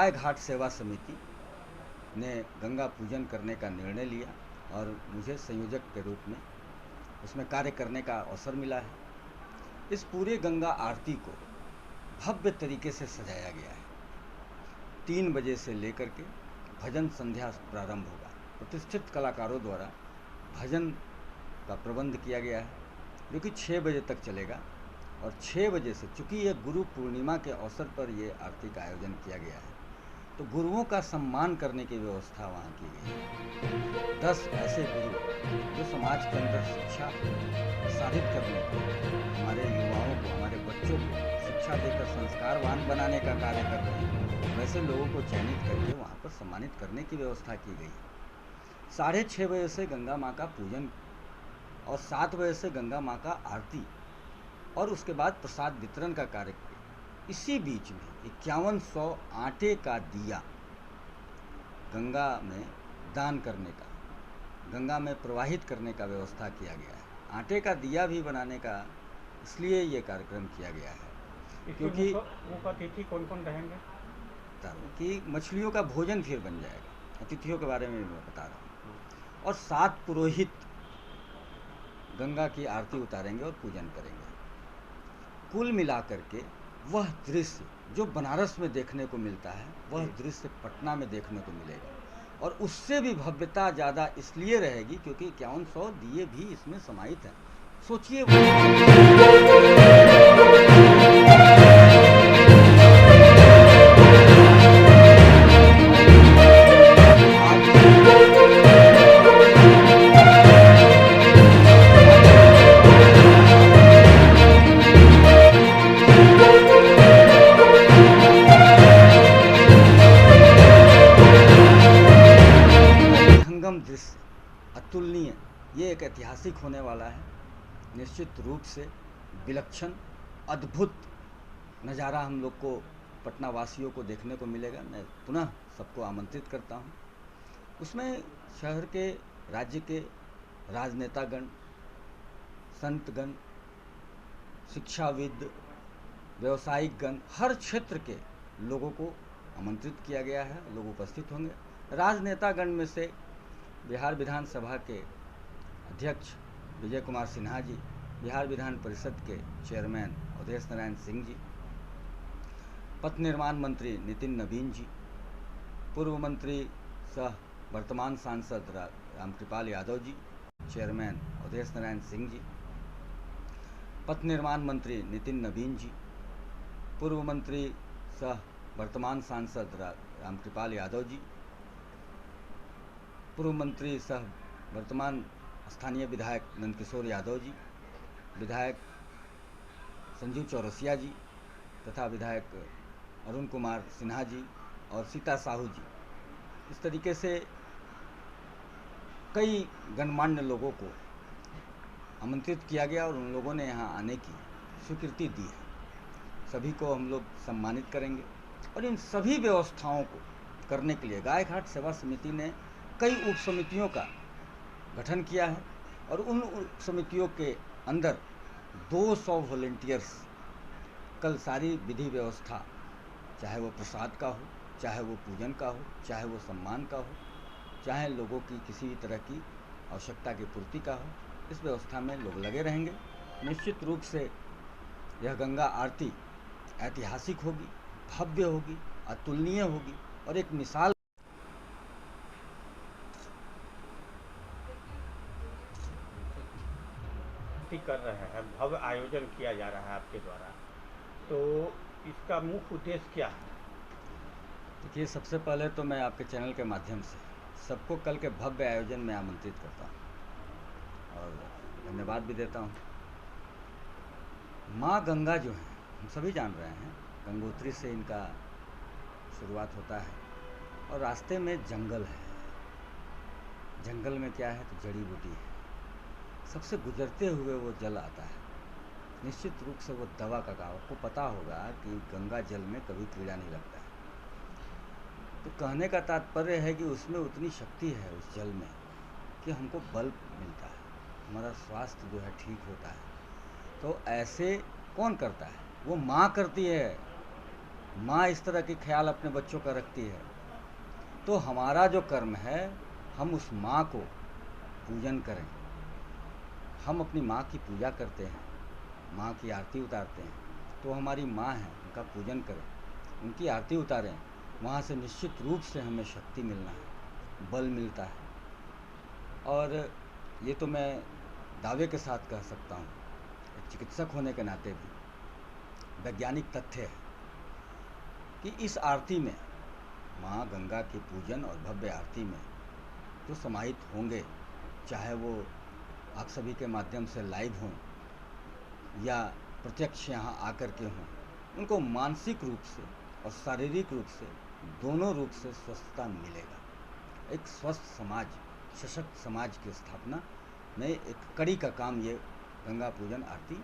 गाय घाट सेवा समिति ने गंगा पूजन करने का निर्णय लिया और मुझे संयोजक के रूप में उसमें कार्य करने का अवसर मिला है। इस पूरे गंगा आरती को भव्य तरीके से सजाया गया है। 3 बजे से लेकर के भजन संध्या प्रारंभ होगा। प्रतिष्ठित कलाकारों द्वारा भजन का प्रबंध किया गया है जो कि 6 बजे तक चलेगा और 6 बजे से, चूँकि ये गुरु पूर्णिमा के अवसर पर ये आरती का आयोजन किया गया है, तो गुरुओं का सम्मान करने की व्यवस्था वहाँ की गई है। 10 ऐसे गुरु जो समाज के अंदर शिक्षा प्रसारित करने को, हमारे युवाओं को, हमारे बच्चों को शिक्षा देकर संस्कारवान बनाने का कार्य कर रहे हैं, वैसे लोगों को चयनित करके वहाँ पर सम्मानित करने की व्यवस्था की गई है। 6:30 बजे से गंगा माँ का पूजन और 7 बजे से गंगा माँ का आरती और उसके बाद प्रसाद वितरण का कार्यक्रम। इसी बीच में 5100 आटे का दिया गंगा में दान करने का, गंगा में प्रवाहित करने का व्यवस्था किया गया है। आटे का दिया भी बनाने का इसलिए ये कार्यक्रम किया गया है क्योंकि मुख्य अतिथि कौन कौन रहेंगे कि मछलियों का भोजन फिर बन जाएगा। अतिथियों के बारे में मैं बता रहा हूँ। और 7 पुरोहित गंगा की आरती उतारेंगे और पूजन करेंगे। कुल मिलाकर के वह दृश्य जो बनारस में देखने को मिलता है, वह दृश्य पटना में देखने को मिलेगा और उससे भी भव्यता ज़्यादा इसलिए रहेगी क्योंकि 5100 दिए भी इसमें समाहित हैं। सोचिए दृश्य अतुलनीय, ये एक ऐतिहासिक होने वाला है। निश्चित रूप से विलक्षण अद्भुत नज़ारा हम लोग को, पटना वासियों को देखने को मिलेगा। मैं पुनः सबको आमंत्रित करता हूँ। उसमें शहर के, राज्य के राजनेतागण, संतगण, शिक्षाविद, व्यावसायिक गण, हर क्षेत्र के लोगों को आमंत्रित किया गया है। लोग उपस्थित होंगे। राजनेतागण में से बिहार विधानसभा के अध्यक्ष विजय कुमार सिन्हा जी, बिहार विधान परिषद के चेयरमैन अवधेश नारायण सिंह जी, पथ निर्माण मंत्री नितिन नवीन जी, पूर्व मंत्री सह वर्तमान सांसद रामकृपाल यादव जी, चेयरमैन अवधेश नारायण सिंह जी, पथ निर्माण मंत्री नितिन नवीन जी, पूर्व मंत्री सह वर्तमान सांसद रामकृपाल यादव जी, पूर्व मंत्री सह वर्तमान स्थानीय विधायक नंदकिशोर यादव जी, विधायक संजीव चौरसिया जी तथा विधायक अरुण कुमार सिन्हा जी और सीता साहू जी। इस तरीके से कई गणमान्य लोगों को आमंत्रित किया गया और उन लोगों ने यहाँ आने की स्वीकृति दी है। सभी को हम लोग सम्मानित करेंगे और इन सभी व्यवस्थाओं को करने के लिए गाय घाट सेवा समिति ने कई उप समितियों का गठन किया है और उन उप समितियों के अंदर 200 वॉलंटियर्स कल सारी विधि व्यवस्था, चाहे वो प्रसाद का हो, चाहे वो पूजन का हो, चाहे वो सम्मान का हो, चाहे लोगों की किसी भी तरह की आवश्यकता की पूर्ति का हो, इस व्यवस्था में लोग लगे रहेंगे। निश्चित रूप से यह गंगा आरती ऐतिहासिक होगी, भव्य होगी, अतुलनीय होगी और एक मिसाल कर रहे हैं। भव्य आयोजन किया जा रहा है आपके द्वारा, तो इसका मुख्य उद्देश्य क्या है? देखिए, सबसे पहले तो मैं आपके चैनल के माध्यम से सबको कल के भव्य आयोजन में आमंत्रित करता हूँ और धन्यवाद भी देता हूँ। माँ गंगा जो है, हम सभी जान रहे हैं, गंगोत्री से इनका शुरुआत होता है और रास्ते में जंगल है। जंगल में क्या है, तो जड़ी बूटी है। सबसे गुजरते हुए वो जल आता है। निश्चित रूप से वो दवा का काम, आपको पता होगा कि गंगा जल में कभी कीड़ा नहीं लगता है। तो कहने का तात्पर्य है कि उसमें उतनी शक्ति है उस जल में कि हमको बल मिलता है, हमारा स्वास्थ्य जो है ठीक होता है। तो ऐसे कौन करता है? वो माँ करती है। माँ इस तरह के ख्याल अपने बच्चों का रखती है, तो हमारा जो कर्म है, हम उस माँ को पूजन करें। हम अपनी माँ की पूजा करते हैं, माँ की आरती उतारते हैं, तो हमारी माँ है, उनका पूजन करें, उनकी आरती उतारें। वहाँ से निश्चित रूप से हमें शक्ति मिलना है, बल मिलता है। और ये तो मैं दावे के साथ कह सकता हूँ, एक चिकित्सक होने के नाते भी वैज्ञानिक तथ्य है कि इस आरती में, माँ गंगा के पूजन और भव्य आरती में जो समाहित होंगे, चाहे वो आप सभी के माध्यम से लाइव हों या प्रत्यक्ष यहाँ आकर के हों, उनको मानसिक रूप से और शारीरिक रूप से, दोनों रूप से स्वस्थता मिलेगा। एक स्वस्थ समाज, सशक्त समाज की स्थापना में एक कड़ी का काम ये गंगा पूजन आरती